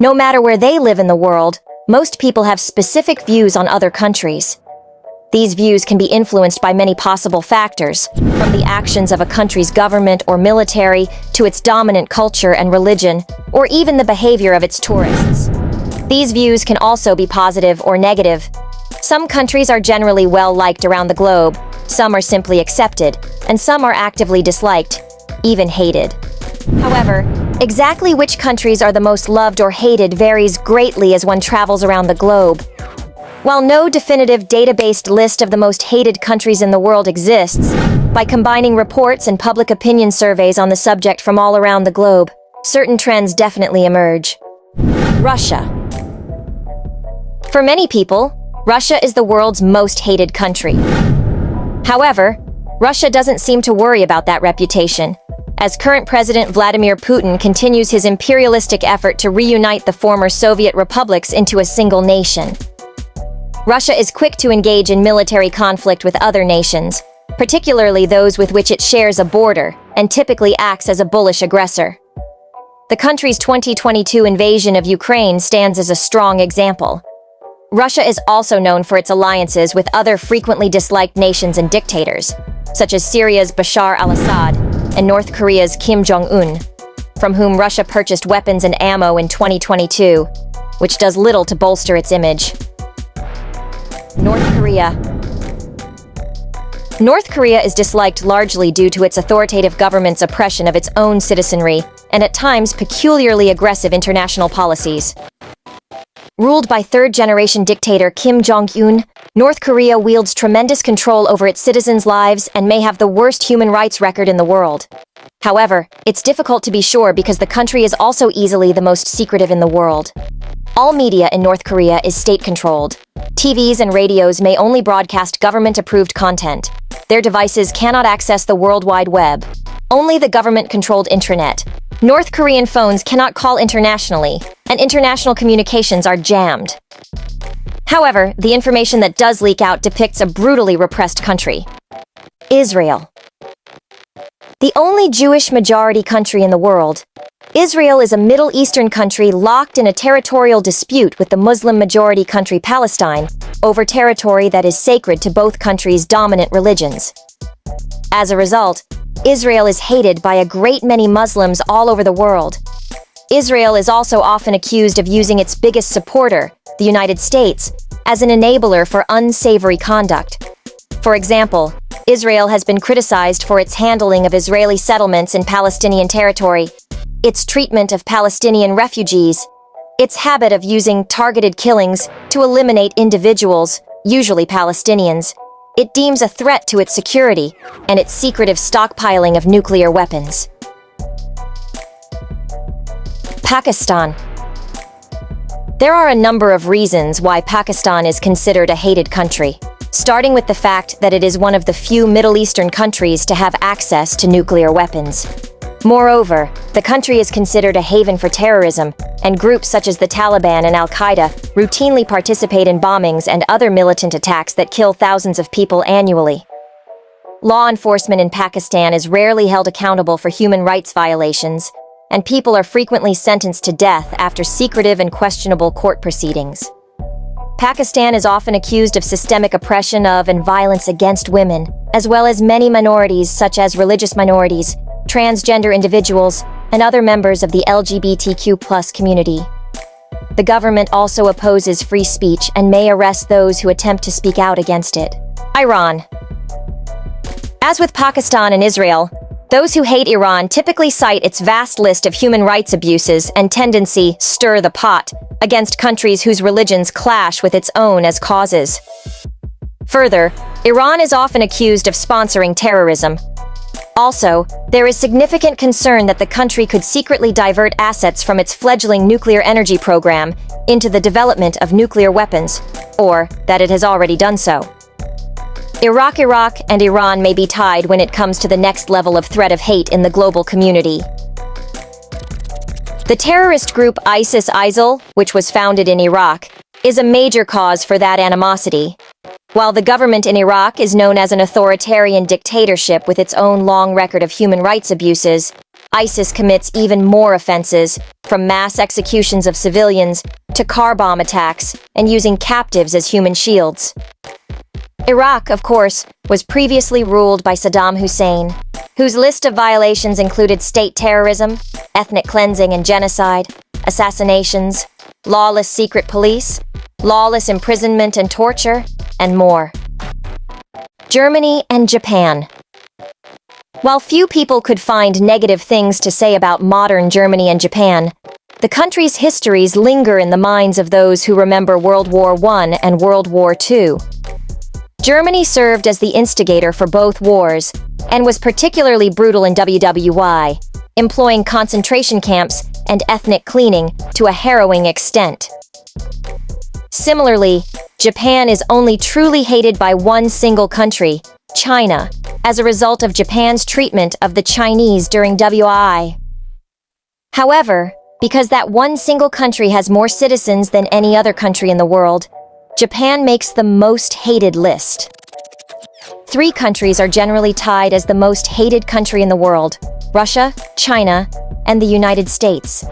No matter where they live in the world, most people have specific views on other countries. These views can be influenced by many possible factors, from the actions of a country's government or military to its dominant culture and religion, or even the behavior of its tourists. These views can also be positive or negative. Some countries are generally well-liked around the globe, some are simply accepted, and some are actively disliked, even hated. However, exactly which countries are the most loved or hated varies greatly as one travels around the globe. While no definitive data-based list of the most hated countries in the world exists, by combining reports and public opinion surveys on the subject from all around the globe, certain trends definitely emerge. Russia. For many people, Russia is the world's most hated country. However, Russia doesn't seem to worry about that reputation, as current President Vladimir Putin continues his imperialistic effort to reunite the former Soviet republics into a single nation. Russia is quick to engage in military conflict with other nations, particularly those with which it shares a border, and typically acts as a bullish aggressor. The country's 2022 invasion of Ukraine stands as a strong example. Russia is also known for its alliances with other frequently disliked nations and dictators, such as Syria's Bashar al-Assad and North Korea's Kim Jong-un, from whom Russia purchased weapons and ammo in 2022, which does little to bolster its image. North Korea. North Korea is disliked largely due to its authoritative government's oppression of its own citizenry and at times peculiarly aggressive international policies. Ruled by third-generation dictator Kim Jong-un, North Korea wields tremendous control over its citizens' lives and may have the worst human rights record in the world. However, it's difficult to be sure because the country is also easily the most secretive in the world. All media in North Korea is state-controlled. TVs and radios may only broadcast government-approved content. Their devices cannot access the World Wide Web. Only the government-controlled intranet. North Korean phones cannot call internationally, and international communications are jammed. However, the information that does leak out depicts a brutally repressed country. Israel. The only Jewish-majority country in the world, Israel is a Middle Eastern country locked in a territorial dispute with the Muslim-majority country Palestine over territory that is sacred to both countries' dominant religions. As a result, Israel is hated by a great many Muslims all over the world. Israel is also often accused of using its biggest supporter, the United States, as an enabler for unsavory conduct. For example, Israel has been criticized for its handling of Israeli settlements in Palestinian territory, its treatment of Palestinian refugees, its habit of using targeted killings to eliminate individuals, usually Palestinians. It deems a threat to its security, and its secretive stockpiling of nuclear weapons. Pakistan. There are a number of reasons why Pakistan is considered a hated country, starting with the fact that it is one of the few Middle Eastern countries to have access to nuclear weapons. Moreover, the country is considered a haven for terrorism, and groups such as the Taliban and Al-Qaeda routinely participate in bombings and other militant attacks that kill thousands of people annually. Law enforcement in Pakistan is rarely held accountable for human rights violations, and people are frequently sentenced to death after secretive and questionable court proceedings. Pakistan is often accused of systemic oppression of and violence against women, as well as many minorities such as religious minorities, transgender individuals, and other members of the LGBTQ+ community. The government also opposes free speech and may arrest those who attempt to speak out against it. Iran. As with Pakistan and Israel, those who hate Iran typically cite its vast list of human rights abuses and tendency stir the pot against countries whose religions clash with its own as causes. Further, Iran is often accused of sponsoring terrorism. Also, there is significant concern that the country could secretly divert assets from its fledgling nuclear energy program into the development of nuclear weapons, or that it has already done so. Iraq, and Iran may be tied when it comes to the next level of threat of hate in the global community. The terrorist group ISIL, which was founded in Iraq, is a major cause for that animosity. While the government in Iraq is known as an authoritarian dictatorship with its own long record of human rights abuses, ISIS commits even more offenses, from mass executions of civilians to car bomb attacks and using captives as human shields. Iraq, of course, was previously ruled by Saddam Hussein, whose list of violations included state terrorism, ethnic cleansing and genocide, assassinations, lawless secret police, lawless imprisonment and torture, and more. Germany and Japan. While few people could find negative things to say about modern Germany and Japan, the countries' histories linger in the minds of those who remember World War I and World War II. Germany served as the instigator for both wars and was particularly brutal in WWI, employing concentration camps and ethnic cleaning to a harrowing extent. Similarly, Japan is only truly hated by one single country, China, as a result of Japan's treatment of the Chinese during WII. However, because that one single country has more citizens than any other country in the world, Japan makes the most hated list. 3 countries are generally tied as the most hated country in the world: Russia, China, and the United States.